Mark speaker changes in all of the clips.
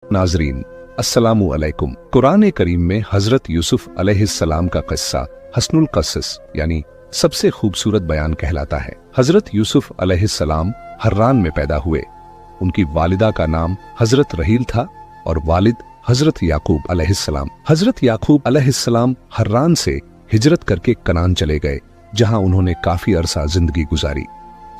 Speaker 1: नाजरीन अस्सलामु अलैकुम। कुरान करीम में हजरत यूसुफ अलैहिस्सलाम का किस्सा हस्नुल क़सस यानी सबसे खूबसूरत बयान कहलाता है। हजरत यूसुफ अलैहिस्सलाम हर्रान में पैदा हुए। उनकी वालिदा का नाम हजरत रहील था और वालिद हजरत याकूब अलैहिस्सलाम। हजरत याकूब अलैहिस्सलाम हर्रान से हिजरत करके कनान चले गए, जहां उन्होंने काफी अरसा जिंदगी गुजारी।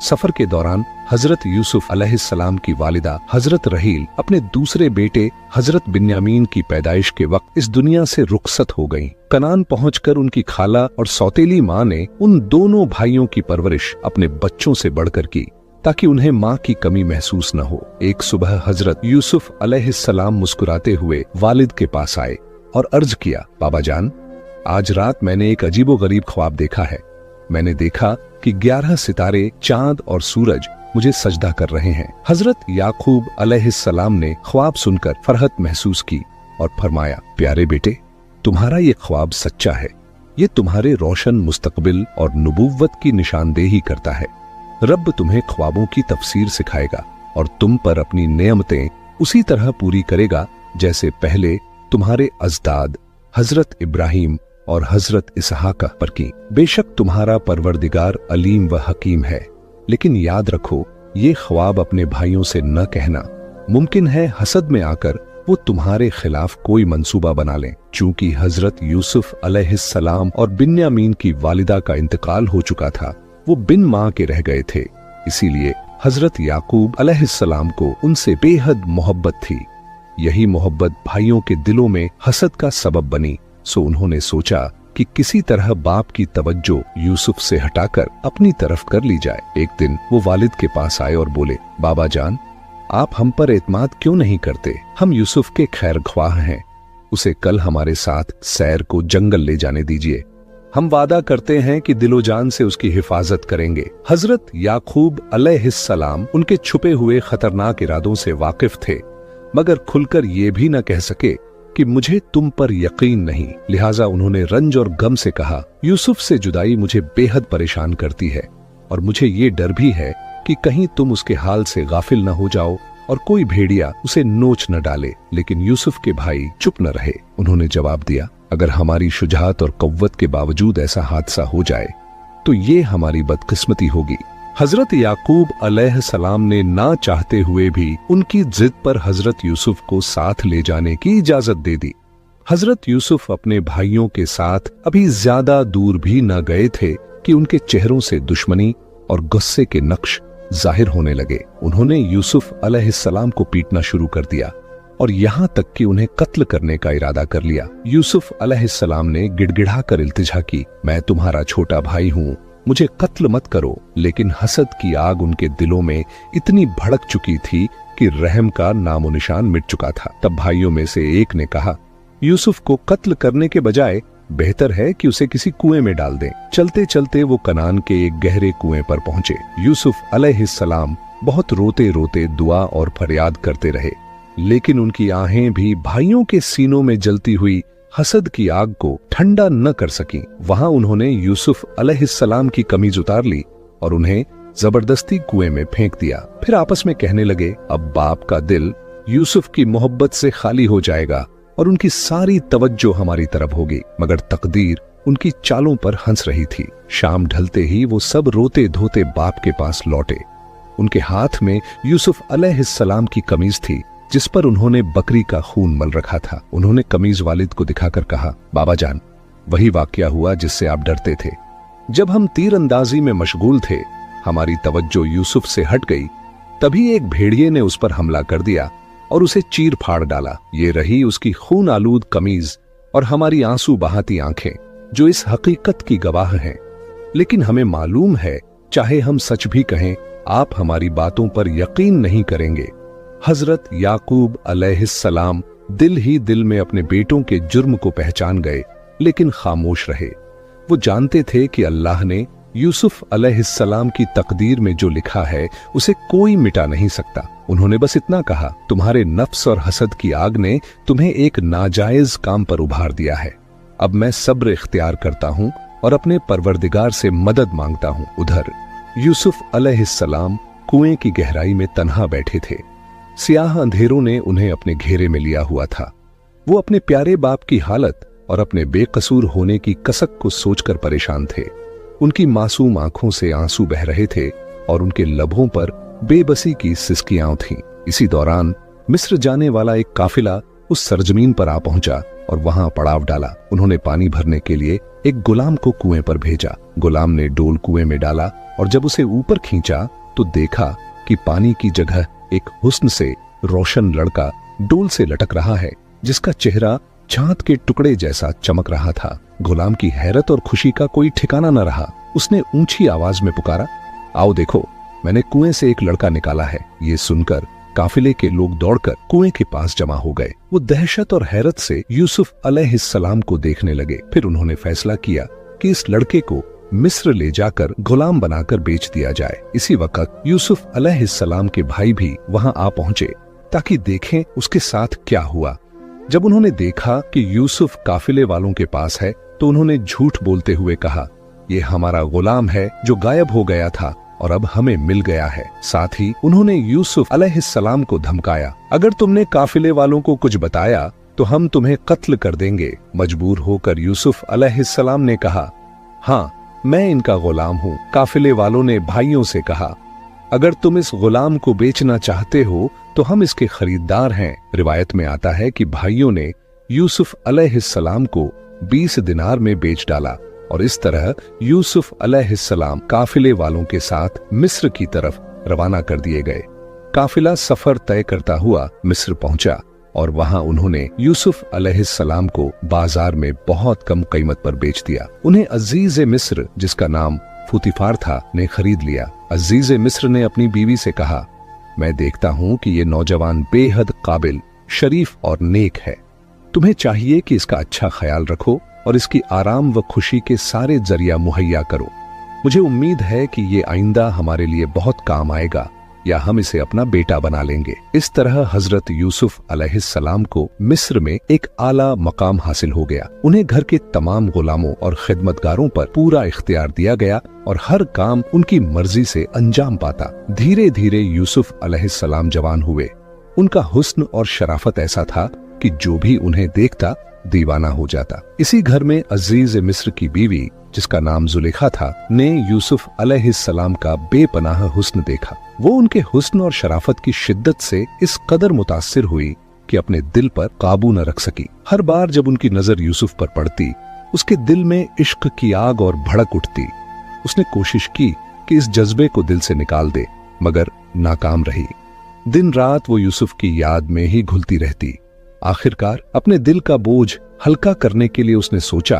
Speaker 1: सफर के दौरान हजरत यूसुफ अलैहिस्सलाम की वालिदा हजरत रहील अपने दूसरे बेटे हजरत बिन्यामीन की पैदाइश के वक्त इस दुनिया से रुखसत हो गईं। कनान पहुंचकर उनकी खाला और सौतेली माँ ने उन दोनों भाइयों की परवरिश अपने बच्चों से बढ़कर की, ताकि उन्हें माँ की कमी महसूस न हो। एक सुबह हजरत यूसुफ अलैहिस्सलाम मुस्कुराते हुए वालिद के पास आए और अर्ज किया, बाबा जान, आज रात मैंने एक अजीबोगरीब ख्वाब देखा है। मैंने देखा कि 11 सितारे, चांद और सूरज मुझे सजदा कर रहे हैं। हजरत याकूब अलैहिस्सलाम ने ख्वाब सुनकर फरहत महसूस की और फरमाया, प्यारे बेटे, तुम्हारा ये ख्वाब सच्चा है। ये तुम्हारे रोशन मुस्तकबिल और नबूव्वत की निशानदेही करता है। रब तुम्हें ख्वाबों की तफसीर सिखाएगा और तुम पर अपनी नेमतें उसी तरह पूरी करेगा जैसे पहले तुम्हारे अजदाद हजरत इब्राहिम और हजरत इसहाक पर की। बेशक तुम्हारा परवरदिगार अलीम व हकीम है, लेकिन याद रखो, ये ख्वाब अपने भाइयों से न कहना। मुमकिन है हसद में आकर वो तुम्हारे खिलाफ कोई मंसूबा बना लें। चूंकि हजरत यूसुफ अलैहिस्सलाम और बिन्यामीन की वालिदा का इंतकाल हो चुका था, वो बिन माँ के रह गए थे, इसीलिए हजरत याकूब अलैहिस्सलाम को उनसे बेहद मोहब्बत थी। यही मोहब्बत भाइयों के दिलों में हसद का सबब बनी। सो उन्होंने सोचा कि किसी तरह बाप की तवज्जो यूसुफ से हटाकर अपनी तरफ कर ली जाए। एक दिन वो वालिद के पास आए और बोले, बाबा जान, आप हम पर एतमाद क्यों नहीं करते? हम यूसुफ के खैर ख्वाह हैं। उसे कल हमारे साथ सैर को जंगल ले जाने दीजिए। हम वादा करते हैं कि दिलो जान से उसकी हिफाजत करेंगे। हजरत याकूब अलैहिस्सलाम उनके छुपे हुए खतरनाक इरादों से वाकिफ थे, मगर खुलकर ये भी न कह सके कि मुझे तुम पर यकीन नहीं। लिहाजा उन्होंने रंज और गम से कहा, यूसुफ से जुदाई मुझे बेहद परेशान करती है और मुझे ये डर भी है कि कहीं तुम उसके हाल से गाफिल न हो जाओ और कोई भेड़िया उसे नोच न डाले। लेकिन यूसुफ के भाई चुप न रहे। उन्होंने जवाब दिया, अगर हमारी शुजाअत और कव्वत के बावजूद ऐसा हादसा हो जाए तो ये हमारी बदकिस्मती होगी। हजरत याकूब अलैहिस्सलाम ने ना चाहते हुए भी उनकी जिद पर हजरत यूसुफ को साथ ले जाने की इजाजत दे दी। हजरत यूसुफ अपने भाइयों के साथ अभी ज्यादा दूर भी न गए थे कि उनके चेहरों से दुश्मनी और गुस्से के नक्श जाहिर होने लगे। उन्होंने यूसुफ अलैहिस्सलाम को पीटना शुरू कर दिया और यहाँ तक कि उन्हें कत्ल करने का इरादा कर लिया। यूसुफ अलैहिस्सलाम ने गिड़गिड़ाकर इल्तिजा की, मैं तुम्हारा छोटा भाई हूँ, मुझे कत्ल मत करो। लेकिन हसद की आग उनके दिलों में इतनी भड़क चुकी थी कि रहम का नामो निशान मिट चुका था। तब भाइयों में से एक ने कहा, यूसुफ को कत्ल करने के बजाय बेहतर है कि उसे किसी कुएं में डाल दें। चलते चलते वो कनान के एक गहरे कुएं पर पहुंचे। यूसुफ अलैहिस्सलाम बहुत रोते रोते दुआ और फरियाद करते रहे, लेकिन उनकी आहें भी भाइयों के सीनों में जलती हुई हसद की आग को ठंडा न कर सकी। वहां उन्होंने यूसुफ अलैहिस्सलाम की कमीज उतार ली और उन्हें जबरदस्ती कुएं में फेंक दिया। फिर आपस में कहने लगे, अब बाप का दिल यूसुफ की मोहब्बत से खाली हो जाएगा और उनकी सारी तवज्जो हमारी तरफ होगी। मगर तकदीर उनकी चालों पर हंस रही थी। शाम ढलते ही वो सब रोते धोते बाप के पास लौटे। उनके हाथ में यूसुफ अलैहिस्सलाम की कमीज थी, जिस पर उन्होंने बकरी का खून मल रखा था। उन्होंने कमीज वालिद को दिखाकर कहा, बाबा जान, वही वाकया हुआ जिससे आप डरते थे। जब हम तीर अंदाजी में मशगूल थे, हमारी तवज्जो यूसुफ से हट गई। तभी एक भेड़िए ने उस पर हमला कर दिया और उसे चीर फाड़ डाला। ये रही उसकी खून आलूद कमीज और हमारी आंसू बहाती आंखें, जो इस हकीकत की गवाह हैं। लेकिन हमें मालूम है, चाहे हम सच भी कहें, आप हमारी बातों पर यकीन नहीं करेंगे। हजरत याकूब अलैहिस्सलाम दिल ही दिल में अपने बेटों के जुर्म को पहचान गए, लेकिन खामोश रहे। वो जानते थे कि अल्लाह ने यूसुफ अलैहिस्सलाम की तकदीर में जो लिखा है उसे कोई मिटा नहीं सकता। उन्होंने बस इतना कहा, तुम्हारे नफ्स और हसद की आग ने तुम्हें एक नाजायज काम पर उभार दिया है। अब मैं सब्र इख्तियार करता हूँ और अपने परवरदिगार से मदद मांगता हूँ। उधर यूसुफ अलैहिस्सलाम कुएं की गहराई में तन्हा बैठे थे। सियाह अंधेरों ने उन्हें अपने घेरे में लिया हुआ था। वो अपने प्यारे बाप की हालत और अपने बेकसूर होने की कसक को सोचकर परेशान थे। उनकी मासूम आंखों से आंसू बह रहे थे और उनके लबों पर बेबसी की सिसकियां थीं। इसी दौरान मिस्र जाने वाला एक काफिला उस सरजमीन पर आ पहुंचा और वहां पड़ाव डाला। उन्होंने पानी भरने के लिए एक गुलाम को कुएं पर भेजा। गुलाम ने डोल कुएं में डाला और जब उसे ऊपर खींचा तो देखा कि पानी की जगह एक हुस्न से रोशन लड़का डोल से लटक रहा है, जिसका चेहरा चांद के टुकड़े जैसा चमक रहा था। गुलाम की हैरत और खुशी का कोई ठिकाना न रहा। उसने ऊंची आवाज में पुकारा, आओ देखो, मैंने कुएं से एक लड़का निकाला है। ये सुनकर काफिले के लोग दौड़कर कुएं के पास जमा हो गए। वो दहशत और हैरत से यूसुफ अलैहिस्सलाम को देखने लगे। फिर उन्होंने फैसला किया कि इस लड़के को मिस्र ले जाकर गुलाम बनाकर बेच दिया जाए। इसी वक्त यूसुफ अलैहिस्सलाम के भाई भी वहां आ पहुंचे ताकि देखें उसके साथ क्या हुआ। जब उन्होंने देखा कि यूसुफ काफिले वालों के पास है तो उन्होंने झूठ बोलते हुए कहा, ये हमारा गुलाम है जो गायब हो गया था और अब हमें मिल गया है। साथ ही उन्होंने यूसुफ अलैहिस्सलाम को धमकाया, अगर तुमने काफिले वालों को कुछ बताया तो हम तुम्हें कत्ल कर देंगे। मजबूर होकर यूसुफ अलैहिस्सलाम ने कहा, हाँ, मैं इनका गुलाम हूँ। काफिले वालों ने भाइयों से कहा, अगर तुम इस गुलाम को बेचना चाहते हो तो हम इसके खरीदार हैं। रिवायत में आता है कि भाइयों ने यूसुफ अलैहिस्सलाम को 20 दिनार में बेच डाला और इस तरह यूसुफ अलैहिस्सलाम काफिले वालों के साथ मिस्र की तरफ रवाना कर दिए गए। काफिला सफर तय करता हुआ मिस्र पहुंचा और वहां उन्होंने यूसुफ अलैहिस्सलाम को बाजार में बहुत कम कीमत पर बेच दिया। उन्हें अजीज मिस्र, जिसका नाम फुतिफार था, ने खरीद लिया। अजीज मिस्र ने अपनी बीवी से कहा, मैं देखता हूँ कि ये नौजवान बेहद काबिल, शरीफ और नेक है। तुम्हें चाहिए कि इसका अच्छा ख्याल रखो और इसकी आराम व खुशी के सारे जरिया मुहैया करो। मुझे उम्मीद है कि ये आइंदा हमारे लिए बहुत काम आएगा या हम इसे अपना बेटा बना लेंगे। इस तरह हजरत यूसुफ अलैहिस्सलाम को मिस्र में एक आला मकाम हासिल हो गया। उन्हें घर के तमाम गुलामों और खिदमतगारों पर पूरा इख्तियार दिया गया और हर काम उनकी मर्जी से अंजाम पाता। धीरे धीरे यूसुफ अलैहिस्सलाम जवान हुए। उनका हुस्न और शराफत ऐसा था कि जो भी उन्हें देखता दीवाना हो जाता। इसी घर में अजीज मिस्र की बीवी, जिसका नाम जुलेखा था, ने यूसुफ अलैहिस्सलाम का बेपनाह हुस्न देखा। वो उनके हुस्न और शराफत की शिद्दत से इस कदर मुतासिर हुई कि अपने दिल पर काबू न रख सकी। हर बार जब उनकी नजर यूसुफ पर पड़ती, उसके दिल में इश्क की आग और भड़क उठती। उसने कोशिश की कि इस जज्बे को दिल से निकाल दे, मगर नाकाम रही। दिन रात वो यूसुफ की याद में ही घुलती रहती। आखिरकार अपने दिल का बोझ हल्का करने के लिए उसने सोचा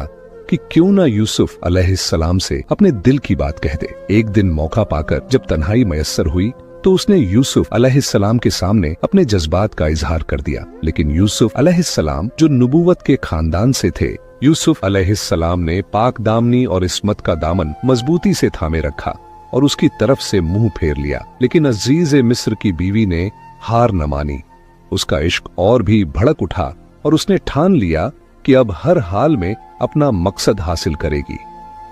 Speaker 1: कि क्यों ना यूसुफ अलैहिस्सलाम से अपने दिल की बात कह दे। एक दिन मौका पाकर जब तन्हाई मयस्सर हुई तो उसने यूसुफ अलैहिस्सलाम के सामने अपने जज्बात का इजहार कर दिया। लेकिन यूसुफ अलैहिस्सलाम जो नबूवत के खानदान से थे, यूसुफ अलैहिस्सलाम ने पाक दामनी और इस्मत का दामन मजबूती से थामे रखा और उसकी तरफ से मुंह फेर लिया। लेकिन अजीज मिस्र की बीवी ने हार न मानी। उसका इश्क और भी भड़क उठा और उसने ठान लिया कि अब हर हाल में अपना मकसद हासिल करेगी।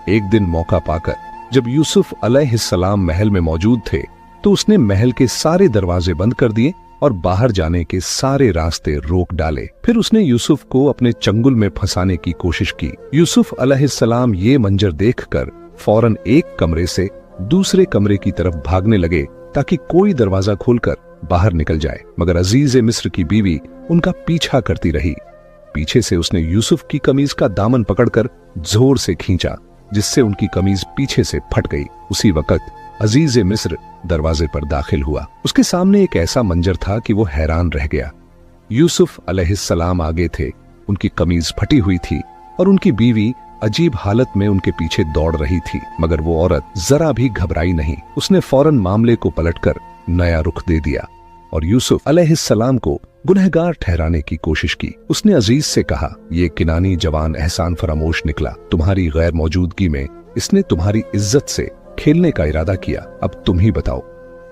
Speaker 1: एक दिन मौका पाकर जब यूसुफ अलैहिस्सलाम महल में मौजूद थे तो उसने महल के सारे दरवाजे बंद कर दिए और बाहर जाने के सारे रास्ते रोक डाले। फिर उसने यूसुफ को अपने चंगुल में फंसाने की कोशिश की। यूसुफ अलैहिस्सलाम ये मंजर देखकर फौरन एक कमरे से दूसरे कमरे की तरफ भागने लगे ताकि कोई दरवाजा खोलकर बाहर निकल जाए, मगर अजीज मिस्र की बीवी उनका पीछा करती रही। पीछे से उसने यूसुफ की कमीज का दामन पकड़कर जोर से खींचा, जिससे उनकी कमीज पीछे से फट गई। उसी वक्त अजीज मिस्र दरवाजे पर दाखिल हुआ। उसके सामने एक ऐसा मंजर था कि वो हैरान रह गया। यूसुफ अलैहिस्सलाम आगे थे, उनकी कमीज फटी हुई थी और उनकी बीवी अजीब हालत में उनके पीछे दौड़ रही थी, मगर वो औरत जरा भी घबराई नहीं। उसने फौरन मामले को पलटकर नया रुख दे दिया और यूसुफ अलैहिस्सलाम को गुनहगार ठहराने की कोशिश की। उसने अजीज से कहा, ये किनानी जवान एहसान फरामोश निकला। तुम्हारी गैर मौजूदगी में इसने तुम्हारी इज्जत से खेलने का इरादा किया। अब तुम ही बताओ,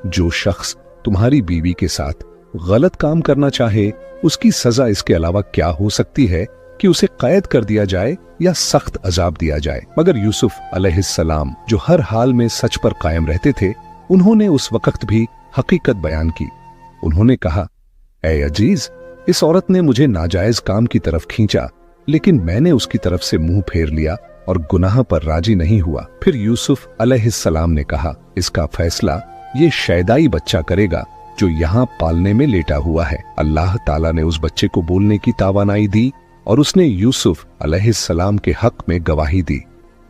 Speaker 1: जो शख्स तुम्हारी बीवी के साथ गलत काम करना चाहे उसकी सजा इसके अलावा क्या हो सकती है कि उसे कैद कर दिया जाए या सख्त अजाब दिया जाए। मगर यूसुफ अलैहिस्सलाम जो हर हाल में सच पर कायम रहते थे, उन्होंने उस वक्त भी हकीकत बयान की। उन्होंने कहा, ऐ अजीज, इस औरत ने मुझे नाजायज काम की तरफ खींचा, लेकिन मैंने उसकी तरफ से मुंह फेर लिया और गुनाह पर राजी नहीं हुआ। फिर यूसुफ अलैहिस्सलाम ने कहा, इसका फैसला ये शैदाई बच्चा करेगा जो यहाँ पालने में लेटा हुआ है। अल्लाह ताला ने उस बच्चे को बोलने की तावानाई दी और उसने यूसुफ अलैहिस्सलाम के हक में गवाही दी।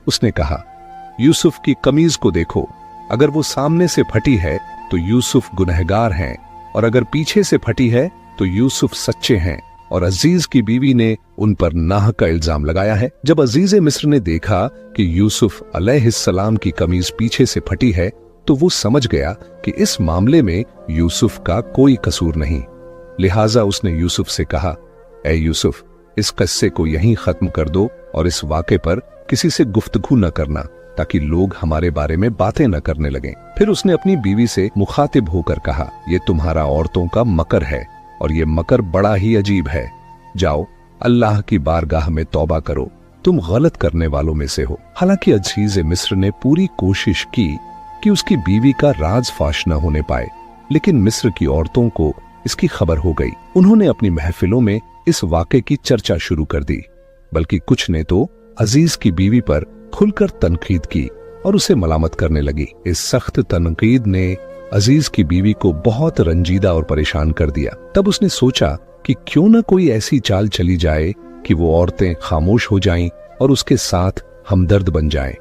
Speaker 1: उसने कहा, यूसुफ की कमीज को देखो, अगर वो सामने से फटी है तो यूसुफ गुनहगार हैं, और अगर पीछे से फटी है तो यूसुफ सच्चे हैं। और अजीज की बीवी ने उन पर नाह का इल्जाम लगाया है। जब अजीज मिस्र ने देखा कि यूसुफ अलैहिस्सलाम की कमीज पीछे से फटी है तो वो समझ गया कि इस मामले में यूसुफ का कोई कसूर नहीं। लिहाजा उसने यूसुफ से कहा, ऐ यूसुफ, इस किस्से को यहीं खत्म कर दो और इस वाक़े पर किसी से गुफ्तगू न करना, ताकि लोग हमारे बारे में बातें न करने लगें। फिर उसने अपनी बीवी से मुखातिब होकर कहा, ये तुम्हारा औरतों का मकर है और ये मकर बड़ा ही अजीब है। जाओ अल्लाह की बारगाह में तौबा करो, तुम गलत करने वालों में से हो। हालांकि अजीज मिस्र ने पूरी कोशिश की कि उसकी बीवी का राज फाश न होने पाए, लेकिन मिस्र की औरतों को इसकी खबर हो गई। उन्होंने अपनी महफिलों में इस वाक़े की चर्चा शुरू कर दी, बल्कि कुछ ने तो अजीज की बीवी पर खुलकर तनकीद की और उसे मलामत करने लगी। इस सख्त तनकीद ने अजीज की बीवी को बहुत रंजीदा और परेशान कर दिया। तब उसने सोचा कि क्यों न कोई ऐसी चाल चली जाए कि वो औरतें खामोश हो जाएं और उसके साथ हमदर्द बन जाएं।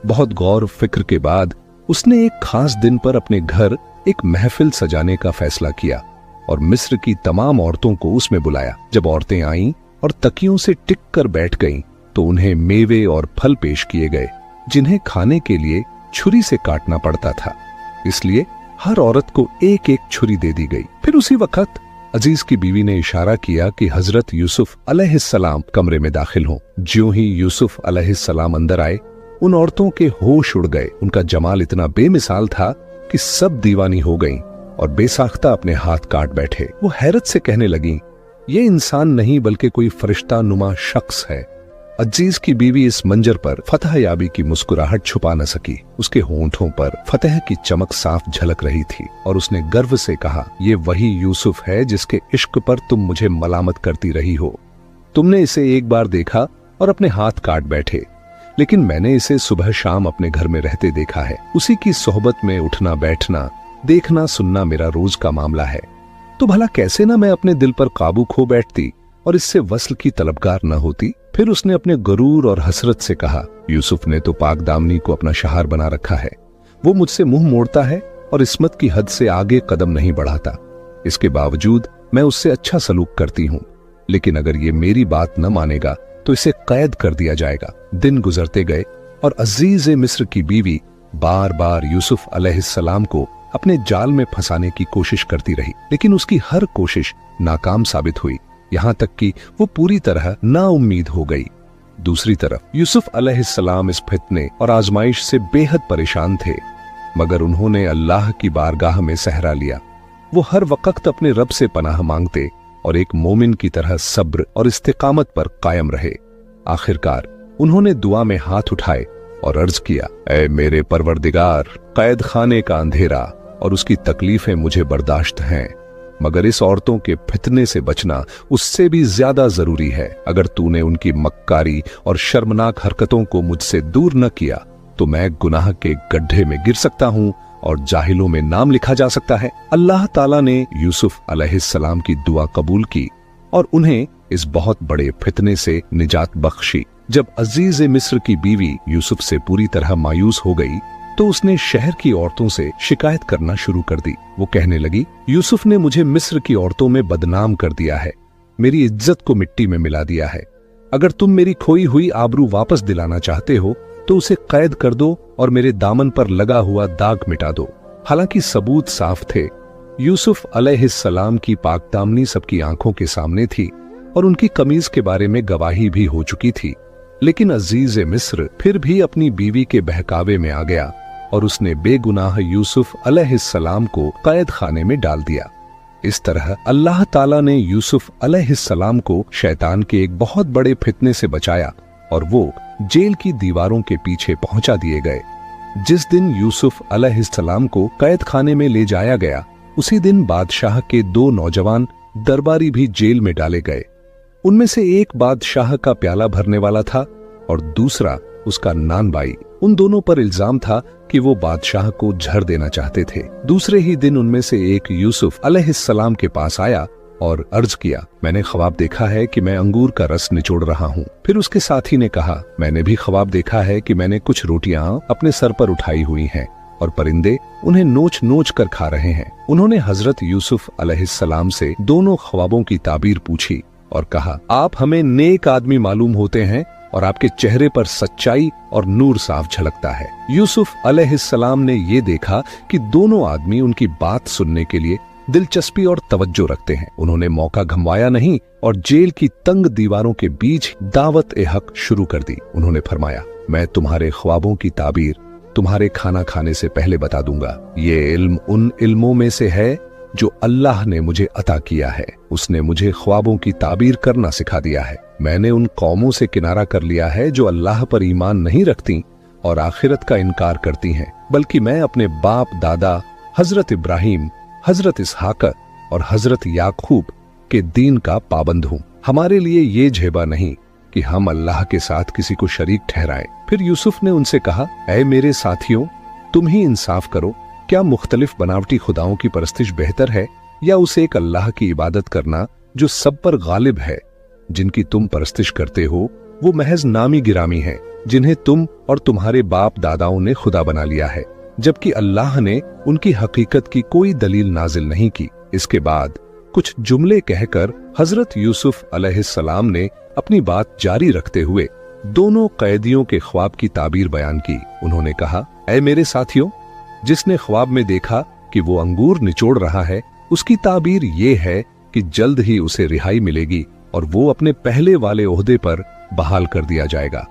Speaker 1: बहुत गौर फिक्र के बाद उसने एक खास दिन पर अपने घर एक महफिल सजाने का फैसला किया और मिस्र की तमाम औरतों को उसमें बुलाया। जब औरतें आईं और तकियों से टिक कर बैठ गईं, तो उन्हें मेवे और फल पेश किए गए, जिन्हें खाने के लिए छुरी से काटना पड़ता था। इसलिए हर औरत को एक एक छुरी दे दी गई। फिर उसी वक्त अजीज की बीवी ने इशारा किया कि हजरत यूसुफ अलैहिस्सलाम कमरे में दाखिल हों। ज्यों ही यूसुफ अलैहिस्सलाम अंदर आए, उन औरतों के होश उड़ गए। उनका जमाल इतना बेमिसाल था कि सब दीवानी हो गईं और बेसाख्ता अपने हाथ काट बैठे। वो हैरत से कहने लगीं, ये इंसान नहीं बल्कि कोई फरिश्ता नुमा शख्स है। अजीज की बीवी इस मंजर पर फतह याबी की मुस्कुराहट छुपा न सकी। उसके होंठों पर फतह की चमक साफ झलक रही थी और उसने गर्व से कहा, ये वही यूसुफ है जिसके इश्क पर तुम मुझे मलामत करती रही हो। तुमने इसे एक बार देखा और अपने हाथ काट बैठे, लेकिन मैंने इसे सुबह शाम अपने घर में रहते देखा है। उसी की सोहबत में उठना बैठना, देखना सुनना मेरा रोज का मामला है। तो भला कैसे ना मैं अपने दिल पर काबू खो बैठती और इससे वस्ल की तलबगार न होती। फिर उसने अपने गरूर और हसरत से कहा, यूसुफ ने तो पाक दामनी को अपना शहार बना रखा है। वो मुझसे मुंह मोड़ता है और इस्मत की हद से आगे कदम नहीं बढ़ाता। इसके बावजूद मैं उससे अच्छा सलूक करती हूँ, लेकिन अगर ये मेरी बात न मानेगा तो इसे कैद कर दिया जाएगा। दिन गुजरते गए और अजीज मिस्र की बीवी बार बार यूसुफ अलैहिस्सलाम को अपने जाल में फंसाने की कोशिश करती रही, लेकिन उसकी हर कोशिश नाकाम साबित हुई, यहाँ तक कि वो पूरी तरह नाउम्मीद हो गई। दूसरी तरफ यूसुफ अलैहिस्सलाम इस फितने और आजमाइश से बेहद परेशान थे, मगर उन्होंने अल्लाह की बारगाह में सहरा लिया। वो हर वक्त अपने रब से पनाह मांगते और एक मोमिन की तरह सब्र और इस्तिकामत पर कायम रहे। आखिरकार उन्होंने दुआ में हाथ उठाए और अर्ज किया, ऐ मेरे परवरदिगार, कैद खाने का अंधेरा और उसकी तकलीफें मुझे बर्दाश्त हैं, मगर इस औरतों के फितने से बचना उससे भी ज्यादा जरूरी है। अगर तूने उनकी मक्कारी और शर्मनाक हरकतों को मुझसे दूर न किया तो मैं गुनाह के गड्ढे में गिर सकता हूँ और जाहिलों में नाम लिखा जा सकता है। अल्लाह ताला ने यूसुफ अलैहिस्सलाम की दुआ कबूल की और उन्हें इस बहुत बड़े फितने से निजात बख्शी। जब अजीज मिस्र की बीवी यूसुफ से पूरी तरह मायूस हो गई तो उसने शहर की औरतों से शिकायत करना शुरू कर दी। वो कहने लगी, यूसुफ ने मुझे मिस्र की औरतों में बदनाम कर दिया है, मेरी इज्जत को मिट्टी में मिला दिया है। अगर तुम मेरी खोई हुई आबरू वापस दिलाना चाहते हो तो उसे कैद कर दो और मेरे दामन पर लगा हुआ दाग मिटा दो। हालांकि सबूत साफ थे। यूसुफ अलैहिस्सलाम की पाकदामनी सबकी आंखों के सामने थी और उनकी कमीज के बारे में गवाही भी हो चुकी थी, लेकिन अजीज मिस्र फिर भी अपनी बीवी के बहकावे में आ गया और उसने बेगुनाह यूसुफ अलैहिस्सलाम को कैद खाने में डाल दिया। इस तरह अल्लाह ताला ने यूसुफ अलैहिस्सलाम को शैतान के एक बहुत बड़े फितने से बचाया और वो जेल की दीवारों के पीछे पहुंचा दिए गए। जिस दिन यूसुफ अलैहिस्सलाम को कैद खाने में ले जाया गया, उसी दिन बादशाह के 2 नौजवान दरबारी भी जेल में डाले गए। उनमें से एक बादशाह का प्याला भरने वाला था और दूसरा उसका नानबाई। उन दोनों पर इल्जाम था कि वो बादशाह को झड़ देना चाहते थे। दूसरे ही दिन उनमें से एक यूसुफ अलैहिस्सलाम के पास आया और अर्ज किया, मैंने ख्वाब देखा है कि मैं अंगूर का रस निचोड़ रहा हूँ। फिर उसके साथी ने कहा, मैंने भी ख्वाब देखा है कि मैंने कुछ रोटियां अपने सर पर उठाई हुई हैं और परिंदे उन्हें नोच नोच कर खा रहे हैं। उन्होंने हजरत यूसुफ अलैहिस्सलाम से दोनों ख्वाबों की ताबीर पूछी और कहा, आप हमें नेक आदमी मालूम होते हैं और आपके चेहरे पर सच्चाई और नूर साफ झलकता है। यूसुफ अलैहिस्सलाम ने ये देखा कि दोनों आदमी उनकी बात सुनने के लिए दिलचस्पी और तवज्जो रखते हैं। उन्होंने मौका गंवाया नहीं और जेल की तंग दीवारों के बीच दावत-ए-हक शुरू कर दी। उन्होंने फरमाया, मैं तुम्हारे ख्वाबों की ताबीर तुम्हारे खाना खाने से पहले बता दूंगा। ये इल्म उन इल्मों में से है जो अल्लाह ने मुझे अता किया है। उसने मुझे ख्वाबों की ताबीर करना सिखा दिया है। मैंने उन कौमों से किनारा कर लिया है जो अल्लाह पर ईमान नहीं रखती और आखिरत का इनकार करती हैं, बल्कि मैं अपने बाप दादा हजरत इब्राहिम, हजरत इसहाक और हजरत याकूब के दीन का पाबंद हूँ। हमारे लिए ये झेबा नहीं कि हम अल्लाह के साथ किसी को शरीक ठहराएं। फिर यूसुफ ने उनसे कहा, ऐ मेरे साथियों, तुम ही इंसाफ करो, क्या मुख्तलिफ बनावटी खुदाओं की परस्तिश बेहतर है या उस एक अल्लाह की इबादत करना जो सब पर गालिब है? जिनकी तुम परस्तिश करते हो वो महज नामी गिरामी हैं, जिन्हें तुम और तुम्हारे बाप दादाओं ने खुदा बना लिया है, जबकि अल्लाह ने उनकी हकीकत की कोई दलील नाजिल नहीं की। इसके बाद कुछ जुमले कहकर हजरत यूसुफ अलैहिस्सलाम ने अपनी बात जारी रखते हुए दोनों कैदियों के ख्वाब की ताबीर बयान की। उन्होंने कहा, ऐ मेरे साथियों, जिसने ख्वाब में देखा कि वो अंगूर निचोड़ रहा है, उसकी ताबीर ये है कि जल्द ही उसे रिहाई मिलेगी और वो अपने पहले वाले ओहदे पर बहाल कर दिया जाएगा।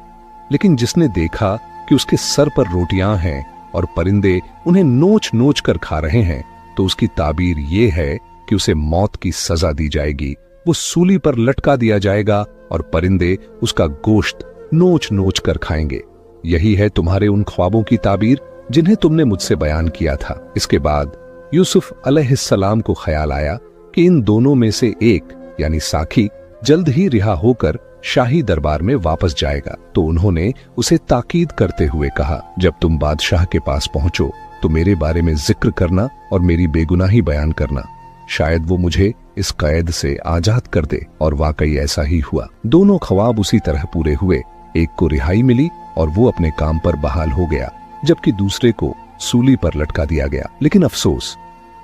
Speaker 1: लेकिन जिसने देखा कि उसके सर पर रोटियां हैं और परिंदे उन्हें नोच नोच कर खा रहे हैं, तो उसकी ताबीर ये है कि उसे मौत की सजा दी जाएगी। वो सूली पर लटका दिया जाएगा और परिंदे उसका गोश्त नोच नोच कर खाएंगे। यही है तुम्हारे उन ख्वाबों की ताबीर जिन्हें तुमने मुझसे बयान किया था। इसके बाद यूसुफ अलैहिस्सलाम को ख्याल आया कि इन दोनों में से एक यानी साखी जल्द ही रिहा होकर शाही दरबार में वापस जाएगा। तो उन्होंने उसे ताकीद करते हुए कहा, जब तुम बादशाह के पास पहुंचो तो मेरे बारे में जिक्र करना और मेरी बेगुनाही बयान करना। शायद वो मुझे इस कैद से आजाद कर दे। और वाकई ऐसा ही हुआ। दोनों ख्वाब उसी तरह पूरे हुए। एक को रिहाई मिली और वो अपने काम पर बहाल हो गया, जबकि दूसरे को सूली पर लटका दिया गया। लेकिन अफसोस,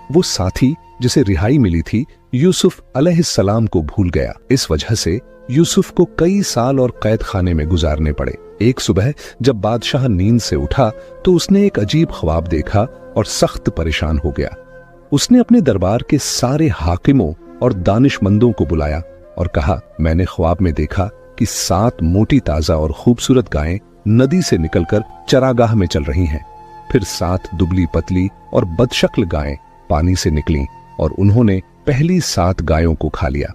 Speaker 1: वो साथी जिसे रिहाई मिली थी यूसुफ अलैहिस्सलाम को भूल गया। इस वजह से यूसुफ को कई साल और कैद खाने में गुजारने पड़े। एक सुबह जब बादशाह नींद से उठा तो उसने एक अजीब ख्वाब देखा और सख्त परेशान हो गया। उसने अपने दरबार के सारे हाकिमों और दानिशमंदों को बुलाया और कहा, मैंने ख्वाब में देखा कि 7 मोटी ताजा और खूबसूरत गायें नदी से निकलकर चरागाह में चल रही हैं। फिर 7 दुबली पतली और बदशक्ल गायें पानी से निकलीं और उन्होंने पहली 7 गायों को खा लिया।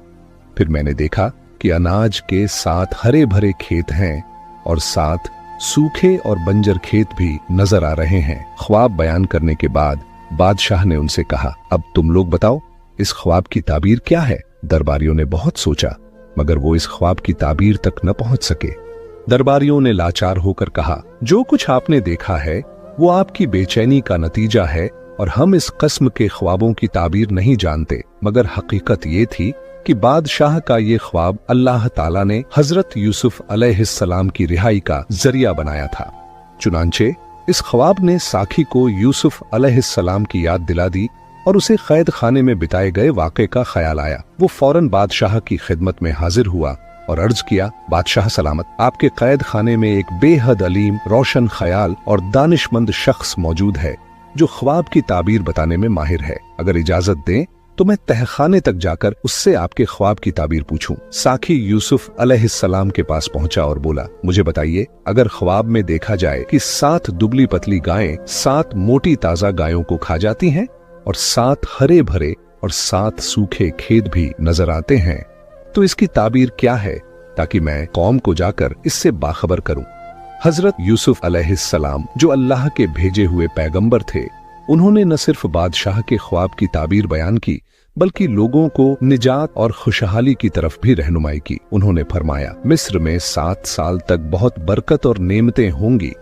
Speaker 1: फिर मैंने देखा कि अनाज के 7 हरे भरे खेत हैं और 7 सूखे और बंजर खेत भी नजर आ रहे हैं। ख्वाब बयान करने के बाद बादशाह ने उनसे कहा, अब तुम लोग बताओ, इस ख्वाब की ताबीर क्या है? दरबारियों ने बहुत सोचा, मगर वो इस ख्वाब की ताबीर तक न पहुंच सके। दरबारियों ने लाचार होकर कहा, जो कुछ आपने देखा है वो आपकी बेचैनी का नतीजा है और हम इस किस्म के ख्वाबों की ताबीर नहीं जानते। मगर हकीकत ये थी कि बादशाह का ये ख्वाब अल्लाह ताला ने हजरत यूसुफ अलैहिस्सलाम की रिहाई का जरिया बनाया था। चुनांचे इस ख्वाब ने साखी को यूसुफ अलैहिस्सलाम की याद दिला दी और उसे कैद खाने में बिताए गए वाक़े का ख्याल आया। वो फौरन बादशाह की खिदमत में हाजिर हुआ और अर्ज किया, बादशाह सलामत, आपके कैद खाने में एक बेहद अलीम, रोशन ख्याल और दानिशमंद शख्स मौजूद है जो ख्वाब की ताबीर बताने में माहिर है। अगर इजाजत दें तो मैं तहखाने तक जाकर उससे आपके ख्वाब की ताबीर पूछूं। साखी यूसुफ अलैहिस्सलाम के पास पहुंचा और बोला, मुझे बताइए, अगर ख्वाब में देखा जाए कि 7 दुबली पतली गायें 7 मोटी ताजा गायों को खा जाती हैं और 7 हरे भरे और 7 सूखे खेत भी नजर आते हैं, तो इसकी ताबीर क्या है, ताकि मैं कौम को जाकर इससे बाखबर करूं। हजरत यूसुफ अलैहिस्सलाम जो अल्लाह के भेजे हुए पैगंबर थे, उन्होंने न सिर्फ बादशाह के ख्वाब की ताबीर बयान की, बल्कि लोगों को निजात और खुशहाली की तरफ भी रहनुमाई की। उन्होंने फरमाया, मिस्र में 7 साल तक बहुत बरकत और नेमतें होंगी,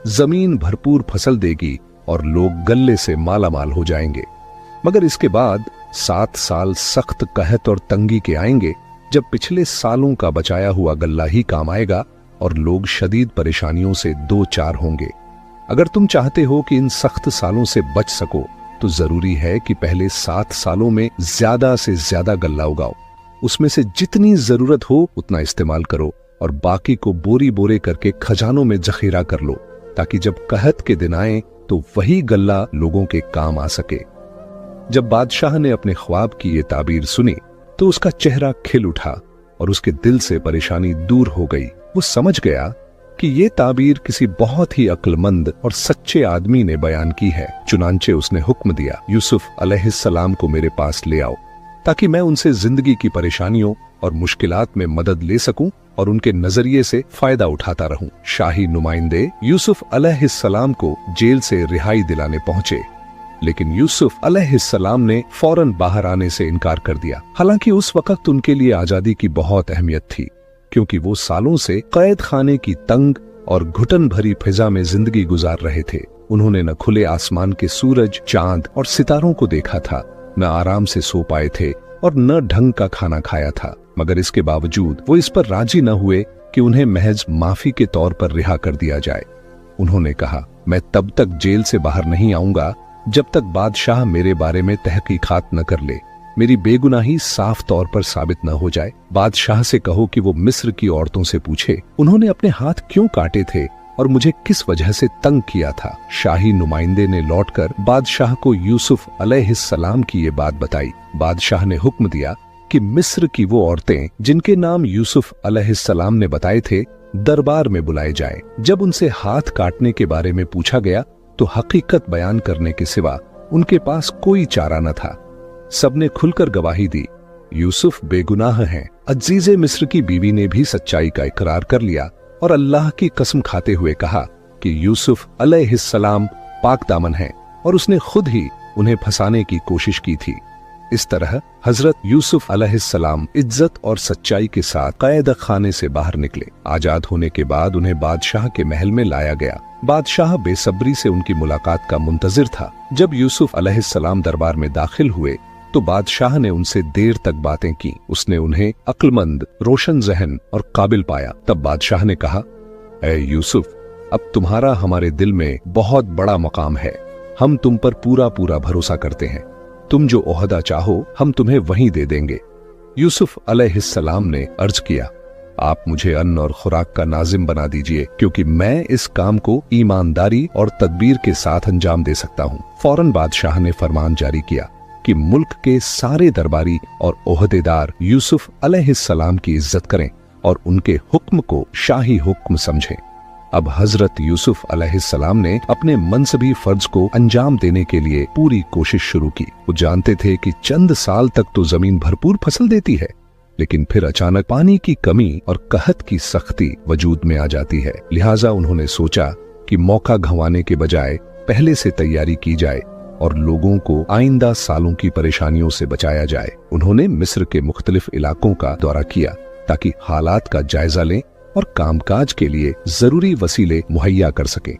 Speaker 1: जमीन भरपूर फसल देगी और लोग गल्ले से मालामाल हो जाएंगे। मगर इसके बाद 7 साल सख्त कहत और तंगी के आएंगे, जब पिछले सालों का बचाया हुआ गल्ला ही काम आएगा और लोग शदीद परेशानियों से दो चार होंगे। अगर तुम चाहते हो कि इन सख्त सालों से बच सको तो जरूरी है कि पहले 7 सालों में ज्यादा से ज्यादा गल्ला उगाओ, उसमें से जितनी जरूरत हो उतना इस्तेमाल करो और बाकी को बोरी बोरे करके खजानों में जखीरा कर लो, ताकि जब कहत के दिन आए तो वही गल्ला लोगों के काम आ सके। जब बादशाह ने अपने ख्वाब की ये ताबीर सुनी तो उसका चेहरा खिल उठा और उसके दिल से परेशानी दूर हो गई। वो समझ गया कि ये ताबीर किसी बहुत ही अक्लमंद और सच्चे आदमी ने बयान की है। चुनांचे उसने हुक्म दिया, यूसुफ अलैहिस्सलाम को मेरे पास ले आओ, ताकि मैं उनसे जिंदगी की परेशानियों और मुश्किलात में मदद ले सकूं और उनके नजरिए से फायदा उठाता रहूं। शाही नुमाइंदे यूसुफ अलैहिस्सलाम को जेल से रिहाई दिलाने पहुंचे, लेकिन यूसुफ अलैहिस्सलाम ने फौरन बाहर आने से इनकार कर दिया। हालांकि उस वक्त उनके लिए आजादी की बहुत अहमियत थी, क्योंकि वो सालों से कैद खाने की तंग और घुटन भरी फिजा में जिंदगी गुजार रहे थे। उन्होंने न खुले आसमान के सूरज, चांद और सितारों को देखा था, न आराम से सो पाए थे और न ढंग का खाना खाया था। मगर इसके बावजूद वो इस पर राजी न हुए कि उन्हें महज माफी के तौर पर रिहा कर दिया जाए। उन्होंने कहा, मैं तब तक जेल से बाहर नहीं आऊंगा जब तक बादशाह मेरे बारे में तहकीकात न कर ले, मेरी बेगुनाही साफ तौर पर साबित न हो जाए। बादशाह से कहो कि वो मिस्र की औरतों से पूछे उन्होंने अपने हाथ क्यों काटे थे और मुझे किस वजह से तंग किया था। शाही नुमाइंदे ने लौटकर बादशाह को यूसुफ अलैहिस्सलाम की ये बात बताई। बादशाह ने हुक्म दिया कि मिस्र की वो औरतें जिनके नाम यूसुफ अलैहिस्सलाम ने बताए थे, दरबार में बुलाए जाएं। जब उनसे हाथ काटने के बारे में पूछा गया तो हकीकत बयान करने के सिवा उनके पास कोई चारा न था। सबने खुलकर गवाही दी, यूसुफ बेगुनाह हैं। अजीजे मिस्र की बीवी ने भी सच्चाई का इकरार कर लिया और अल्लाह की कसम खाते हुए कहा कि यूसुफ अलैहिस्सलाम पाक दामन हैं और उसने खुद ही उन्हें फंसाने की कोशिश की थी। इस तरह हजरत यूसुफ अलैहिस्सलाम इज्जत और सच्चाई के साथ कैद खाने से बाहर निकले। आजाद होने के बाद उन्हें बादशाह के महल में लाया गया। बादशाह बेसब्री से उनकी मुलाकात का मुंतजिर था। जब यूसुफ अलैहिस्सलाम दरबार में दाखिल हुए तो बादशाह ने उनसे देर तक बातें की। उसने उन्हें अक्लमंद, रोशन जहन और काबिल पाया। तब बादशाह ने कहा, ऐ यूसुफ, अब तुम्हारा हमारे दिल में बहुत बड़ा मकाम है। हम तुम पर पूरा पूरा भरोसा करते हैं। तुम जो ओहदा चाहो हम तुम्हें वहीं दे देंगे। यूसुफ अलैहिस्सलाम ने अर्ज किया, आप मुझे अन्न और खुराक का नाजिम बना दीजिए, क्योंकि मैं इस काम को ईमानदारी और तदबीर के साथ अंजाम दे सकता हूँ। फौरन बादशाह ने फरमान जारी किया कि मुल्क के सारे दरबारी और ओहदेदार यूसुफ अलैहिस्सलाम की इज्जत करें और उनके हुक्म को शाही हुक्म समझें। अब हजरत यूसुफ अलैहिस्सलाम ने अपने मनसबी फर्ज को अंजाम देने के लिए पूरी कोशिश शुरू की। वो जानते थे कि चंद साल तक तो जमीन भरपूर फसल देती है, लेकिन फिर अचानक पानी की कमी और कहत की सख्ती वजूद में आ जाती है। लिहाजा उन्होंने सोचा कि मौका गंवाने के बजाय पहले से तैयारी की जाए और लोगों को आइंदा सालों की परेशानियों से बचाया जाए। उन्होंने मिस्र के मुख्तलिफ इलाकों का दौरा किया ताकि हालात का जायजा लें और कामकाज के लिए जरूरी वसीले मुहैया कर सकें।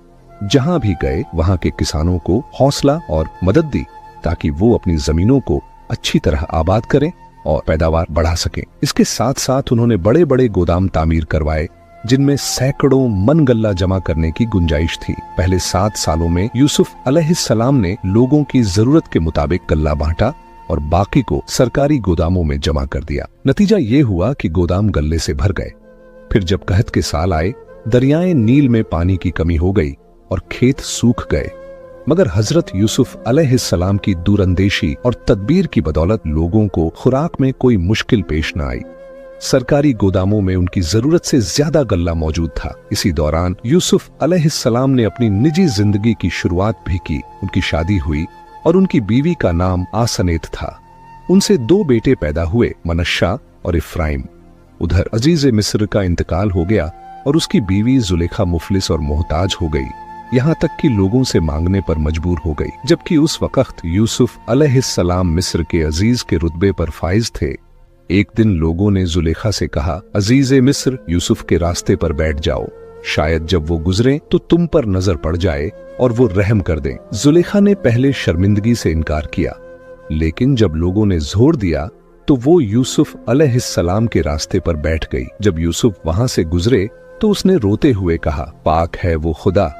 Speaker 1: जहां भी गए वहां के किसानों को हौसला और मदद दी ताकि वो अपनी जमीनों को अच्छी तरह आबाद करें और पैदावार बढ़ा सकें। इसके साथ साथ उन्होंने बड़े बड़े गोदाम तामीर करवाए जिनमें सैकड़ों मन गल्ला जमा करने की गुंजाइश थी। पहले 7 सालों में यूसुफ अलैहिस्सलाम ने लोगों की जरूरत के मुताबिक गल्ला बांटा और बाकी को सरकारी गोदामों में जमा कर दिया। नतीजा ये हुआ कि गोदाम गल्ले से भर गए। फिर जब कहत के साल आए, दरियाए नील में पानी की कमी हो गई और खेत सूख गए। मगर हजरत यूसुफ अलैहिस्सलाम की दूरंदेशी और तदबीर की बदौलत लोगों को खुराक में कोई मुश्किल पेश न आई। सरकारी गोदामों में उनकी जरूरत से ज्यादा गल्ला मौजूद था। इसी दौरान यूसुफ अलैहिस्सलाम ने अपनी निजी जिंदगी की शुरुआत भी की। उनकी शादी हुई और उनकी बीवी का नाम आसनेत था। उनसे 2 बेटे पैदा हुए, मनश्शा और इफ्राइम। उधर अजीज मिस्र का इंतकाल हो गया और उसकी बीवी जुलेखा मुफलिस और मोहताज हो गई। यहाँ तक कि लोगों से मांगने पर मजबूर हो गई। जबकि उस वक्त यूसुफ अलैहिस्सलाम मिस्र के अजीज के रुतबे पर फाइज थे। एक दिन लोगों ने जुलेखा से कहा, अजीज़े मिस्र, यूसुफ के रास्ते पर बैठ जाओ, शायद जब वो गुजरे तो तुम पर नजर पड़ जाए और वो रहम कर दें। जुलेखा ने पहले शर्मिंदगी से इनकार किया, लेकिन जब लोगों ने जोर दिया तो वो यूसुफ अलैहिस्सलाम के रास्ते पर बैठ गई। जब यूसुफ वहां से गुजरे तो उसने रोते हुए कहा, पाक है वो खुदा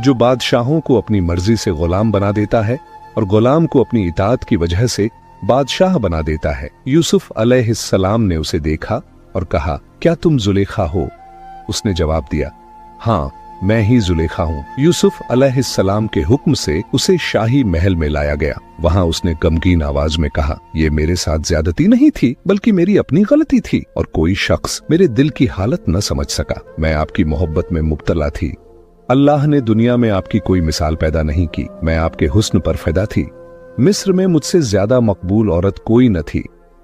Speaker 1: जो बादशाहों को अपनी मर्जी से गुलाम बना देता है और गुलाम को अपनी इताअत की वजह से बादशाह बना देता है। यूसुफ अलैहिस्सलाम ने उसे देखा और कहा, क्या तुम जुलेखा हो? उसने जवाब दिया, हाँ, मैं ही जुलेखा हूँ। यूसुफ अलैहिस्सलाम के हुक्म से उसे शाही महल में लाया गया। वहाँ उसने गमगीन आवाज में कहा, ये मेरे साथ ज्यादती नहीं थी, बल्कि मेरी अपनी गलती थी और कोई शख्स मेरे दिल की हालत न समझ सका। मैं आपकी मोहब्बत में मुब्तला थी। अल्लाह ने दुनिया में आपकी कोई मिसाल पैदा नहीं की। मैं आपके हुस्न पर फिदा थी। मिस्र में मुझसे ज्यादा मकबूल औरत कोई न थी,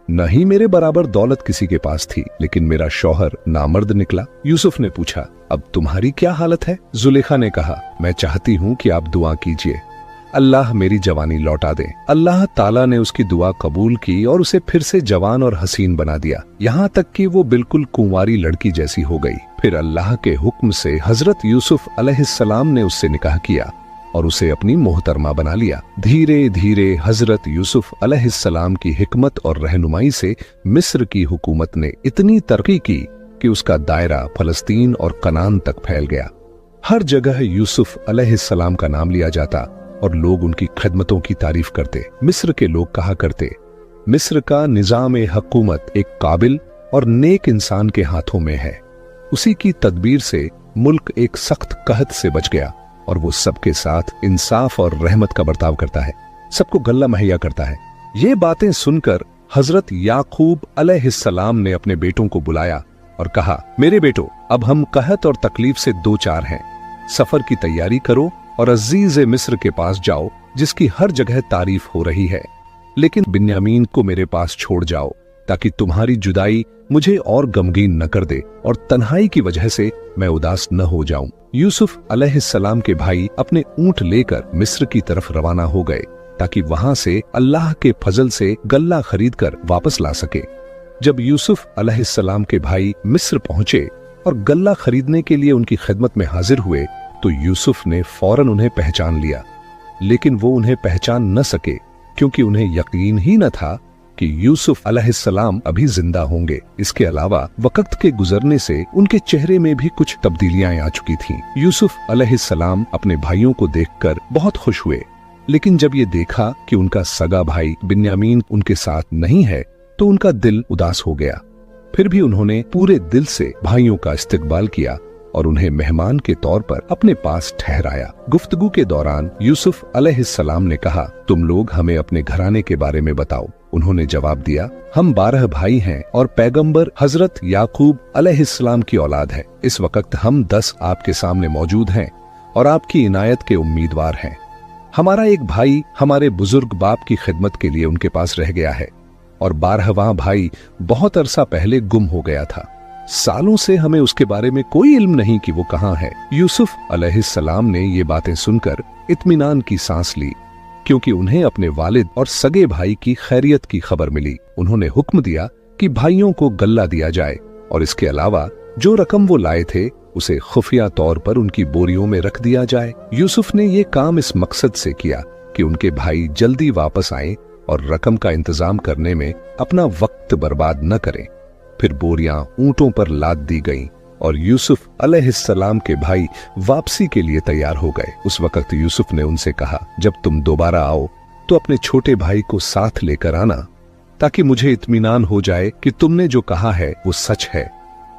Speaker 1: न ही मेरे बराबर दौलत किसी के पास थी, लेकिन मेरा शौहर नामर्द निकला। यूसुफ ने पूछा, अब तुम्हारी क्या हालत है? जुलेखा ने कहा, मैं चाहती हूँ कि आप दुआ कीजिए, अल्लाह मेरी जवानी लौटा दे। अल्लाह ताला ने उसकी दुआ कबूल की और उसे फिर से जवान और हसीन बना दिया, यहाँ तक कि वो बिल्कुल कुंवारी लड़की जैसी हो गई। फिर अल्लाह के हुक्म से हजरत यूसुफ अलैहिस्सलाम ने उससे निकाह किया और उसे अपनी मोहतरमा बना लिया। धीरे धीरे हजरत यूसुफ अलैहिस्सलाम की हिकमत और रहनुमाई से मिस्र की हुकूमत ने इतनी तरक्की की कि उसका दायरा फलस्तीन और कनान तक फैल गया। हर जगह यूसुफ अलैहिस्सलाम का नाम लिया जाता और लोग उनकी खिदमतों की तारीफ करते। मिस्र के लोग कहा करते, मिस्र का निजाम हुकूमत एक काबिल और नेक इंसान के हाथों में है। उसी की तदबीर से मुल्क एक सख्त कहत से बच गया और वो सबके साथ इंसाफ और रहमत का बर्ताव करता है, सबको गल्ला मुहैया करता है। ये बातें सुनकर हजरत याकूब अलैहिस्सलाम ने अपने बेटों को बुलाया और कहा, मेरे बेटो, अब हम कहत और तकलीफ से दो चार हैं। सफर की तैयारी करो और अजीज मिस्र के पास जाओ, जिसकी हर जगह तारीफ हो रही है। लेकिन बिन्यामीन को मेरे पास छोड़ जाओ, ताकि तुम्हारी जुदाई मुझे और गमगीन न कर दे और तन्हाई की वजह से मैं उदास न हो जाऊं। यूसुफ अलैहिस्सलाम के भाई अपने ऊंट लेकर मिस्र की तरफ रवाना हो गए, ताकि वहां से अल्लाह के फजल से गल्ला खरीद कर वापस ला सके। जब यूसुफ अलैहिस्सलाम के भाई मिस्र पहुंचे और गल्ला खरीदने के लिए उनकी खिदमत में हाजिर हुए, तो यूसुफ ने फौरन उन्हें पहचान लिया। लेकिन वो उन्हें पहचान न सके, क्योंकि उन्हें यकीन ही न था कि यूसुफ अलैहिस्सलाम अभी जिंदा होंगे। इसके अलावा वक्त के गुजरने से उनके चेहरे में भी कुछ तब्दीलियां आ चुकी थीं। यूसुफ अलैहिस्सलाम अपने भाइयों को देखकर बहुत खुश हुए, लेकिन जब ये देखा कि उनका सगा भाई बिन्यामीन उनके साथ नहीं है, तो उनका दिल उदास हो गया। फिर भी उन्होंने पूरे दिल से भाइयों का इस्तकबाल किया और उन्हें मेहमान के तौर पर अपने पास ठहराया। गुफ्तगू के दौरान यूसुफ अलैहिस्सलाम ने कहा, तुम लोग हमें अपने घराने के बारे में बताओ। उन्होंने जवाब दिया, हम 12 भाई हैं और पैगंबर हजरत याकूब अलैहिस्सलाम की औलाद है। इस वक्त हम 10 आपके सामने मौजूद हैं और आपकी इनायत के उम्मीदवार हैं। हमारा एक भाई हमारे बुजुर्ग बाप की खिदमत के लिए उनके पास रह गया है और 12वां भाई बहुत अरसा पहले गुम हो गया था। सालों से हमें उसके बारे में कोई इल्म नहीं कि वो कहाँ है। यूसुफ अलैहिस्सलाम ने ये बातें सुनकर इत्मीनान की सांस ली, क्योंकि उन्हें अपने वालिद और सगे भाई की खैरियत की खबर मिली। उन्होंने हुक्म दिया कि भाइयों को गल्ला दिया जाए और इसके अलावा जो रकम वो लाए थे उसे खुफिया तौर पर उनकी बोरियों में रख दिया जाए। यूसुफ ने ये काम इस मकसद से किया कि उनके भाई जल्दी वापस आए और रकम का इंतजाम करने में अपना वक्त बर्बाद न करें। फिर बोरियां ऊंटों पर लाद दी गईं और यूसुफ अलैहिस्सलाम के भाई वापसी के लिए तैयार हो गए। उस वक्त यूसुफ ने उनसे कहा, जब तुम दोबारा आओ तो अपने छोटे भाई को साथ लेकर आना, ताकि मुझे इत्मीनान हो जाए कि तुमने जो कहा है वो सच है।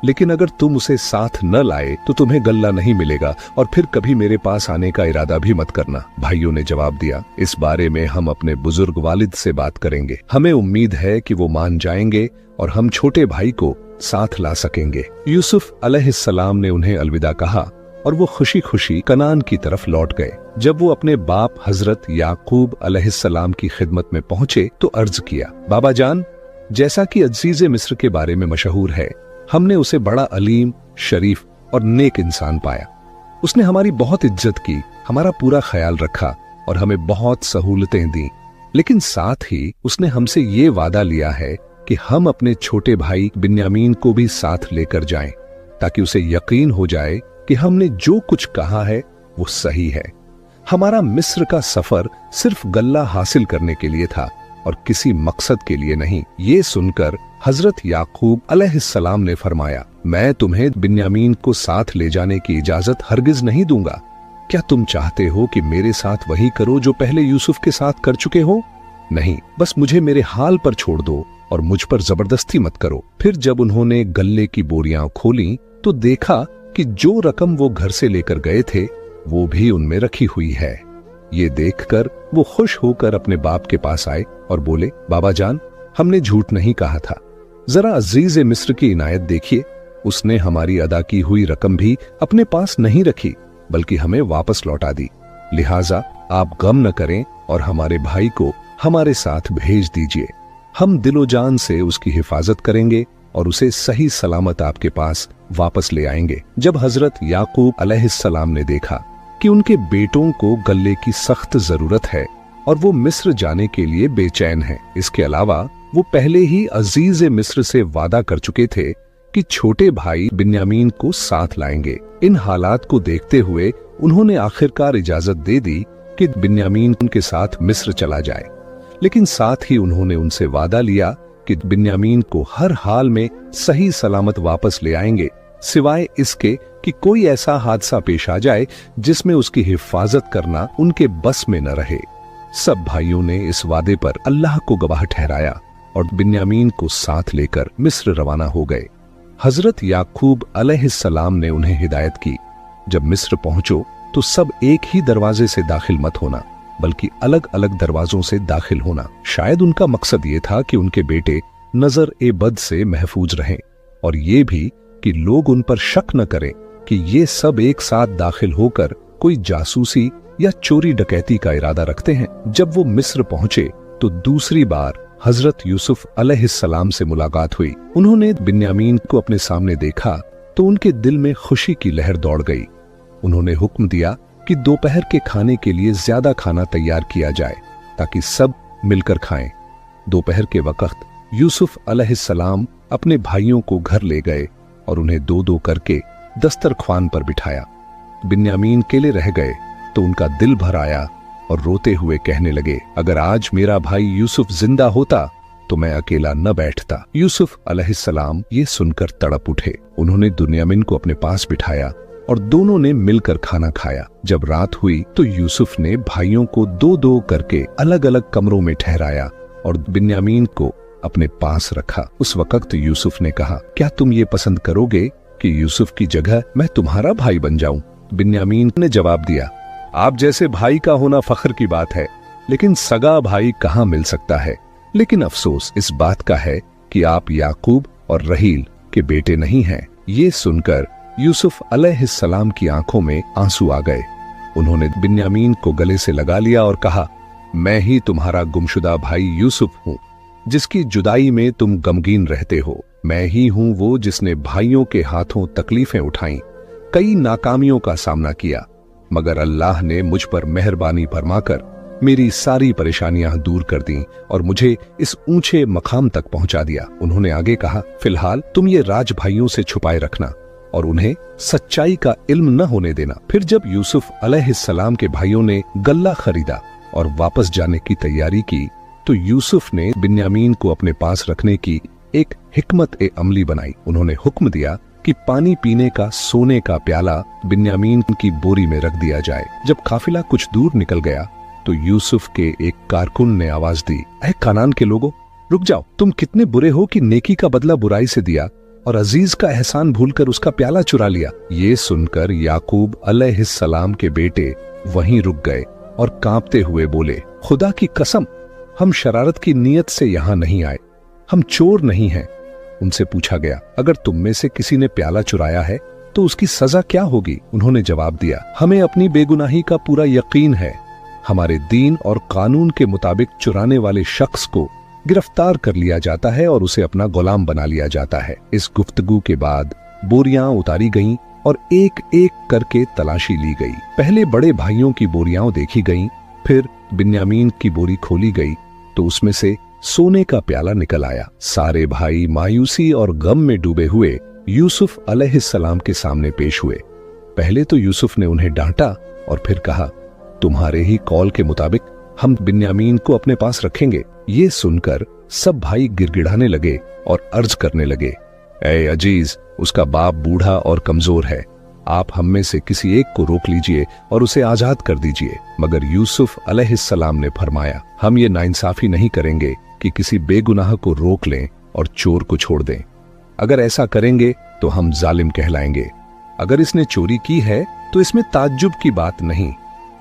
Speaker 1: लेकिन अगर तुम उसे साथ न लाए तो तुम्हें गल्ला नहीं मिलेगा और फिर कभी मेरे पास आने का इरादा भी मत करना। भाइयों ने जवाब दिया, इस बारे में हम अपने बुजुर्ग वालिद से बात करेंगे। हमें उम्मीद है कि वो मान जाएंगे और हम छोटे भाई को साथ ला सकेंगे। यूसुफ अलैहिस्सलाम ने उन्हें अलविदा कहा और वो खुशी खुशी कनान की तरफ लौट गए। जब वो अपने बाप हजरत याकूब अलैहिस्सलाम की खिदमत में पहुंचे तो अर्ज किया, बाबा जान, जैसा कि अजीज मिस्र के बारे में मशहूर है, हमने उसे बड़ा अलीम, शरीफ और नेक इंसान पाया। उसने हमारी बहुत इज्जत की, हमारा पूरा ख्याल रखा और हमें बहुत सहूलतें दी। लेकिन साथ ही उसने हमसे ये वादा लिया है कि हम अपने छोटे भाई बिन्यामीन को भी साथ लेकर जाएं, ताकि उसे यकीन हो जाए कि हमने जो कुछ कहा है वो सही है। हमारा मिस्र का सफर सिर्फ गल्ला हासिल करने के लिए था और किसी मकसद के लिए नहीं। ये सुनकर हजरत याकूब अलैहिस्सलाम ने फरमाया, मैं तुम्हें बिन्यामीन को साथ ले जाने की इजाजत हरगिज नहीं दूंगा। क्या तुम चाहते हो कि मेरे साथ वही करो जो पहले यूसुफ के साथ कर चुके हो? नहीं, बस मुझे मेरे हाल पर छोड़ दो और मुझ पर जबरदस्ती मत करो। फिर जब उन्होंने गल्ले की बोरियां खोली तो देखा कि जो रकम वो घर से लेकर गए थे वो भी उनमें रखी हुई है। ये देखकर वो खुश होकर अपने बाप के पास आए और बोले, बाबा जान, हमने झूठ नहीं कहा था। जरा अजीज मिस्र की इनायत देखिए, उसने हमारी अदा की हुई रकम भी अपने पास नहीं रखी बल्कि हमें वापस लौटा दी। लिहाजा आप गम न करें और हमारे भाई को हमारे साथ भेज दीजिए। हम दिलो जान से उसकी हिफाजत करेंगे और उसे सही सलामत आपके पास वापस ले आएंगे। जब हजरत याकूब अलैहिस्सलाम ने देखा कि उनके बेटों को गल्ले की सख्त जरूरत है और वो मिस्र जाने के लिए बेचैन हैं, इसके अलावा वो पहले ही अजीज मिस्र से वादा कर चुके थे कि छोटे भाई बिन्यामीन को साथ लाएंगे। इन हालात को देखते हुए उन्होंने आखिरकार इजाजत दे दी कि बिन्यामीन उनके साथ मिस्र चला जाए। लेकिन साथ ही उन्होंने उनसे वादा लिया कि बिन्यामीन को हर हाल में सही सलामत वापस ले आएंगे, सिवाय इसके कि कोई ऐसा हादसा पेश आ जाए जिसमें उसकी हिफाजत करना उनके बस में न रहे। सब भाइयों ने इस वादे पर अल्लाह को गवाह ठहराया और बिन्यामीन को साथ लेकर मिस्र रवाना हो गए। हजरत याकूब अलैहिस्सलाम ने उन्हें हिदायत की, जब मिस्र पहुंचो तो सब एक ही दरवाजे से दाखिल मत होना बल्कि अलग अलग दरवाजों से दाखिल होना। शायद उनका मकसद ये था कि उनके बेटे नजर ए बद से महफूज रहें और ये भी कि लोग उन पर शक न करें कि ये सब एक साथ दाखिल होकर कोई जासूसी या चोरी डकैती का इरादा रखते हैं। जब वो मिस्र पहुंचे तो दूसरी बार हजरत यूसुफ अलैहिस्सलाम से मुलाकात हुई। उन्होंने बिन्यामीन को अपने सामने देखा तो उनके दिल में खुशी की लहर दौड़ गई। उन्होंने हुक्म दिया कि दोपहर के खाने के लिए ज्यादा खाना तैयार किया जाए ताकि सब मिलकर खाएं। दोपहर के वक्त यूसुफ अलैहिस्सलाम अपने भाइयों को घर ले गए और उन्हें दो दो करके दस्तरख्वान पर बिठाया। बिन्यामीन अकेले रह गए तो उनका दिल भर आया और रोते हुए कहने लगे, अगर आज मेरा भाई यूसुफ जिंदा होता तो मैं अकेला न बैठता। यूसुफ अलैहिस्सलाम ये सुनकर तड़प उठे। उन्होंने बिन्यामीन को अपने पास बिठाया और दोनों ने मिलकर खाना खाया। जब रात हुई तो यूसुफ ने भाइयों को दो दो करके अलग अलग कमरों में ठहराया और बिन्यामीन को अपने पास रखा। उस वक्त यूसुफ ने कहा, क्या तुम ये पसंद करोगे कि यूसुफ की जगह मैं तुम्हारा भाई बन जाऊं? बिन्यामीन ने जवाब दिया, आप जैसे भाई का होना फख्र की बात है, लेकिन सगा भाई कहाँ मिल सकता है। लेकिन अफसोस इस बात का है कि आप याकूब और रहील के बेटे नहीं हैं। ये सुनकर यूसुफ अलैहिस्सलाम की आंखों में आंसू आ गए। उन्होंने बिन्यामीन को गले से लगा लिया और कहा, मैं ही तुम्हारा गुमशुदा भाई यूसुफ हूँ, जिसकी जुदाई में तुम गमगीन रहते हो। मैं ही हूँ वो जिसने भाइयों के हाथों तकलीफें उठाई, कई नाकामियों का सामना किया, मगर अल्लाह ने मुझ पर मेहरबानी फरमाकर मेरी सारी परेशानियां दूर कर दी और मुझे इस ऊंचे मकाम तक पहुंचा दिया। उन्होंने आगे कहा, फिलहाल तुम ये राज भाइयों से छुपाए रखना और उन्हें सच्चाई का इल्म न होने देना। फिर जब यूसुफ अलैहिस्सलाम के भाइयों ने गल्ला खरीदा और वापस जाने की तैयारी की तो यूसुफ ने बिन्यामीन को अपने पास रखने की एक हिकमत ए अमली बनाई। उन्होंने हुक्म दिया कि पानी पीने का सोने का प्याला बिन्यामीन की बोरी में रख दिया जाए। जब काफिला कुछ दूर निकल गया तो यूसुफ के एक कारकुन ने आवाज दी, ऐ कानान के लोगों, रुक जाओ, तुम कितने बुरे हो कि नेकी का बदला बुराई से दिया और अजीज का एहसान भूलकर उसका प्याला चुरा लिया। ये सुनकर याकूब अलैहिस्सलाम के बेटे वहीं रुक गए और कांपते हुए बोले, खुदा की कसम, हम शरारत की नीयत से यहाँ नहीं आए, हम चोर नहीं हैं। उनसे पूछा गया, अगर तुम में से किसी ने प्याला चुराया है तो उसकी सजा क्या होगी? उन्होंने जवाब दिया, हमें अपनी बेगुनाही का पूरा यकीन है। हमारे दीन और कानून के मुताबिक चुराने वाले शख्स को गिरफ्तार कर लिया जाता है और उसे अपना गुलाम बना लिया जाता है। इस गुफ्तगू के बाद बोरियां उतारी गईं और एक एक करके तलाशी ली गई। पहले बड़े भाइयों की बोरियां देखी गईं, फिर बिन्यामीन की बोरी खोली गई तो उसमें से सोने का प्याला निकल आया। सारे भाई मायूसी और गम में डूबे हुए यूसुफ अलैहिस्सलाम के सामने पेश हुए। पहले तो यूसुफ ने उन्हें डांटा और फिर कहा, तुम्हारे ही कौल के मुताबिक हम बिन्यामीन को अपने पास रखेंगे। ये सुनकर सब भाई गिड़गिड़ाने लगे और अर्ज करने लगे, ऐ अजीज, उसका बाप बूढ़ा और कमजोर है, आप हम में से किसी एक को रोक लीजिए और उसे आजाद कर दीजिए। मगर यूसुफ अलैहिस्सलाम ने फरमाया, हम ये नाइंसाफी नहीं करेंगे कि किसी बेगुनाह को रोक लें और चोर को छोड़ दें। अगर ऐसा करेंगे तो हम जालिम कहलाएंगे। अगर इसने चोरी की है तो इसमें ताज्जुब की बात नहीं,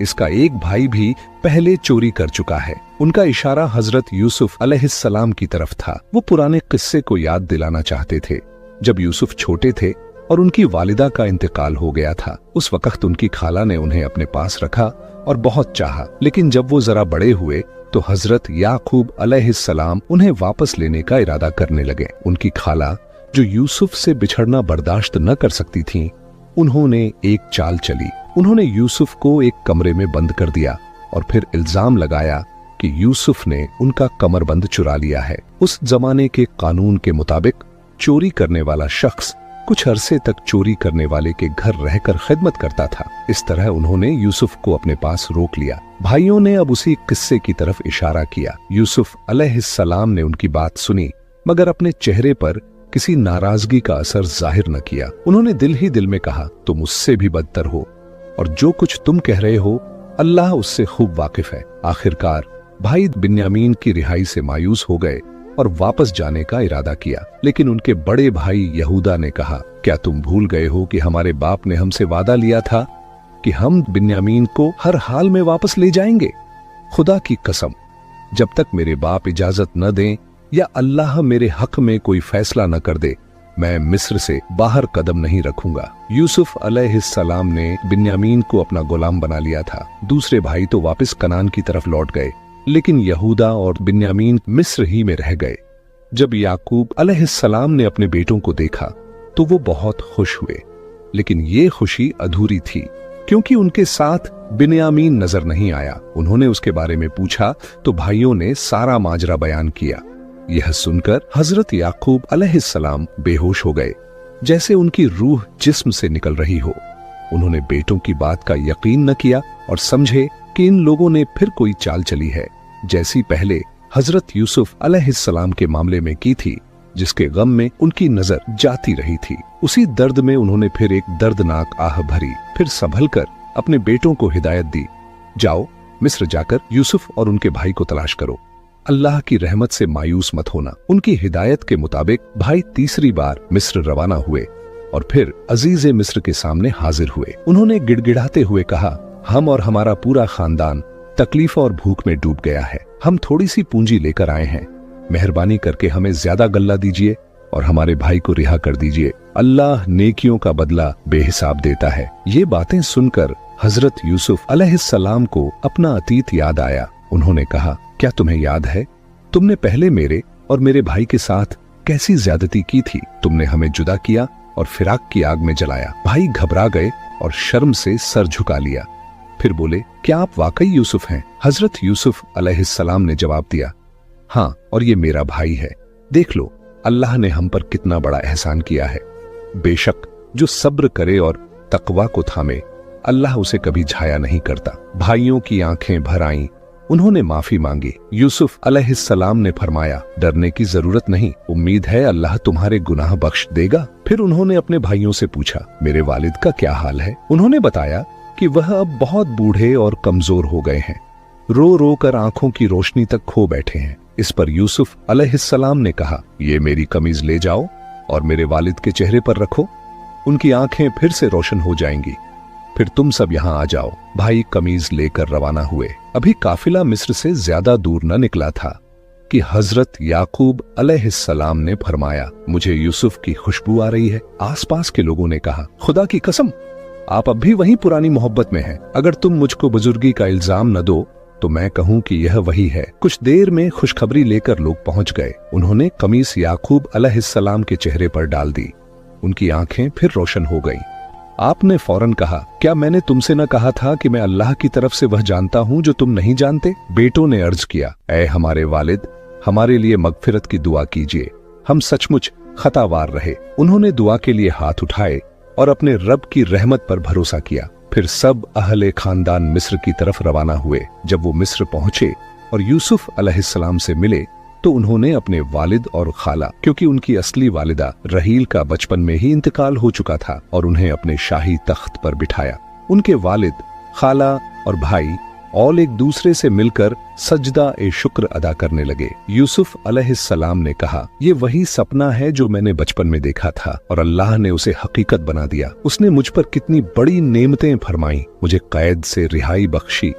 Speaker 1: इसका एक भाई भी पहले चोरी कर चुका है। उनका इशारा हजरत यूसुफ अलैहिस्सलाम की तरफ था। वो पुराने किस्से को याद दिलाना चाहते थे। जब यूसुफ छोटे थे और उनकी वालिदा का इंतकाल हो गया था, उस वक्त उनकी खाला ने उन्हें अपने पास रखा और बहुत चाहा। लेकिन जब वो जरा बड़े हुए तो हजरत याकूब अलैहिस्सलाम उन्हें वापस लेने का इरादा करने लगे। उनकी खाला, जो यूसुफ से बिछड़ना बर्दाश्त न कर सकती थीं, उन्होंने एक चाल चली। उन्होंने यूसुफ को एक कमरे में बंद कर दिया और फिर इल्जाम लगाया कि यूसुफ ने उनका कमरबंद चुरा लिया है। उस जमाने के कानून के मुताबिक चोरी करने वाला शख्स कुछ अरसे तक चोरी करने वाले के घर रहकर खिदमत करता था। इस तरह उन्होंने यूसुफ को अपने पास रोक लिया। भाइयों ने अब उसी किस्से की तरफ इशारा किया। यूसुफ अलैहिस्सलाम ने उनकी बात सुनी, मगर अपने चेहरे पर किसी नाराजगी का असर जाहिर न किया। उन्होंने दिल ही दिल में कहा, तुम उससे भी बदतर हो और जो कुछ तुम कह रहे हो अल्लाह उससे खूब वाकिफ है। आखिरकार भाई बिन्यामीन की रिहाई से मायूस हो गए और वापस जाने का इरादा किया। लेकिन उनके बड़े भाई यहूदा ने कहा, क्या तुम भूल गए हो कि हमारे बाप ने हमसे वादा लिया था कि हम बिन्यामीन को हर हाल में वापस ले जाएंगे। खुदा की कसम, जब तक मेरे बाप इजाजत न दें या अल्लाह मेरे हक में कोई फैसला न कर दे, मैं मिस्र से बाहर कदम नहीं रखूंगा। यूसुफ अलैहिस्सलाम ने बिन्यामीन को अपना गुलाम बना लिया था। दूसरे भाई तो वापस कनान की तरफ लौट गए, लेकिन यहूदा और बिन्यामीन मिस्र ही में रह गए। जब याकूब अलैहिस्सलाम ने अपने बेटों को देखा तो वो बहुत खुश हुए, लेकिन ये खुशी अधूरी थी क्योंकि उनके साथ बिन्यामीन नजर नहीं आया। उन्होंने उसके बारे में पूछा तो भाइयों ने सारा माजरा बयान किया। यह सुनकर हजरत याकूब अलैहिस्सलाम बेहोश हो गए, जैसे उनकी रूह जिस्म से निकल रही हो। उन्होंने बेटों की बात का यकीन न किया और समझे कि इन लोगों ने फिर कोई चाल चली है, जैसी पहले हजरत यूसुफ अलैहिस्सलाम के मामले में की थी, जिसके गम में उनकी नजर जाती रही थी। उसी दर्द में उन्होंने फिर एक दर्दनाक आह भरी। फिर संभल कर अपने बेटों को हिदायत दी, जाओ मिस्र जाकर यूसुफ और उनके भाई को तलाश करो। अल्लाह की रहमत से मायूस मत होना। उनकी हिदायत के मुताबिक भाई तीसरी बार मिस्र रवाना हुए और फिर अजीज़े मिस्र के सामने हाजिर हुए। उन्होंने गिड़गिड़ाते हुए कहा, हम और हमारा पूरा खानदान तकलीफ और भूख में डूब गया है। हम थोड़ी सी पूंजी लेकर आए हैं, मेहरबानी करके हमें ज्यादा गल्ला दीजिए और हमारे भाई को रिहा कर दीजिए। अल्लाह नेकियों का बदला बेहिसाब देता है। ये बातें सुनकर हजरत यूसुफ अलैहिस्सलाम को अपना अतीत याद आया। उन्होंने कहा, क्या तुम्हें याद है तुमने पहले मेरे और मेरे भाई के साथ कैसी ज्यादती की थी? तुमने हमें जुदा किया और फिराक की आग में जलाया। भाई घबरा गए और शर्म से सर झुका लिया। फिर बोले, क्या आप वाकई यूसुफ हैं? हजरत यूसुफ अलैहिस्सलाम ने जवाब दिया, हाँ, और ये मेरा भाई है। देख लो अल्लाह ने हम पर कितना बड़ा एहसान किया है। बेशक जो सब्र करे और तकवा को थामे, अल्लाह उसे कभी झाया नहीं करता। भाइयों की आंखें भर आईं। उन्होंने माफी मांगी। यूसुफ अलैहिस्सलाम ने फरमाया, डरने की जरूरत नहीं, उम्मीद है अल्लाह तुम्हारे गुनाह बख्श देगा। फिर उन्होंने अपने भाइयों से पूछा, मेरे वालिद का क्या हाल है? उन्होंने बताया कि वह अब बहुत बूढ़े और कमजोर हो गए हैं, रो रो कर आंखों की रोशनी तक खो बैठे हैं। इस पर यूसुफ अलैहिस्सलाम ने कहा, ये मेरी कमीज ले जाओ और मेरे वालिद के चेहरे पर रखो, उनकी आंखें फिर से रोशन हो जाएंगी। फिर तुम सब यहाँ आ जाओ। भाई कमीज लेकर रवाना हुए। अभी काफिला मिस्र से ज्यादा दूर न निकला था कि हजरत याकूब अलैहिस्सलाम ने फरमाया, मुझे यूसुफ की खुशबू आ रही है। आसपास के लोगों ने कहा, खुदा की कसम, आप अब भी वही पुरानी मोहब्बत में हैं। अगर तुम मुझको बुजुर्गी का इल्जाम न दो तो मैं कहूँ कि यह वही है। कुछ देर में खुशखबरी लेकर लोग पहुंच गए। उन्होंने कमीज याकूब अलैहिस्सलाम के चेहरे पर डाल दी। उनकी आंखें फिर रोशन हो गईं। आपने फौरन कहा, क्या मैंने तुमसे न कहा था कि मैं अल्लाह की तरफ से वह जानता हूँ जो तुम नहीं जानते? बेटों ने अर्ज किया, ऐ हमारे वालिद, हमारे लिए मगफिरत की दुआ कीजिए, हम सचमुच खतावार रहे। उन्होंने दुआ के लिए हाथ उठाए और अपने रब की रहमत पर भरोसा किया। फिर सब अहले खानदान मिस्र की तरफ रवाना हुए। जब वो मिस्र पहुंचे और यूसुफ अलैहिस्सलाम से मिले तो उन्होंने अपने वालिद और खाला, क्योंकि उनकी असली वालिदा रहील का बचपन में ही इंतकाल हो चुका था, और उन्हें अपने शाही तख्त पर बिठाया। उनके वालिद, खाला और भाई और एक दूसरे से मिलकर सजदा ए शुक्र अदा करने लगे। यूसुफ अलैहिस्सलाम ने कहा, ये वही सपना है जो मैंने बचपन में देखा था और अल्लाह ने उसे हकीकत बना दिया। उसने मुझ पर कितनी बड़ी नेमतें फरमाई, मुझे कैद से रिहाई बख्शी,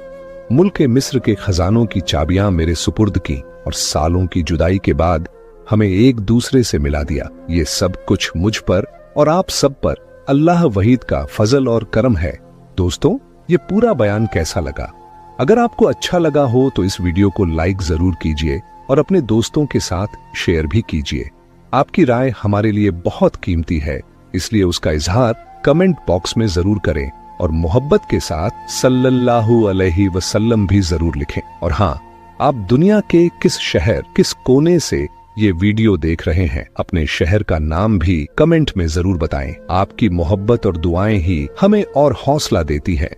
Speaker 1: मुल्क मिस्र के खजानों की चाबियां मेरे सुपुर्द की और सालों की जुदाई के बाद हमें एक दूसरे से मिला दिया। ये सब कुछ मुझ पर और आप सब पर अल्लाह वहीद का फजल और करम है। दोस्तों, ये पूरा बयान कैसा लगा? अगर आपको अच्छा लगा हो तो इस वीडियो को लाइक जरूर कीजिए और अपने दोस्तों के साथ शेयर भी कीजिए। आपकी राय हमारे लिए बहुत कीमती है, इसलिए उसका इजहार कमेंट बॉक्स में जरूर करें और मोहब्बत के साथ सल्लल्लाहु अलैहि वसल्लम भी जरूर लिखें। और हाँ, आप दुनिया के किस शहर, किस कोने से ये वीडियो देख रहे हैं, अपने शहर का नाम भी कमेंट में जरूर बताएं। आपकी मोहब्बत और दुआएं ही हमें और हौसला देती है।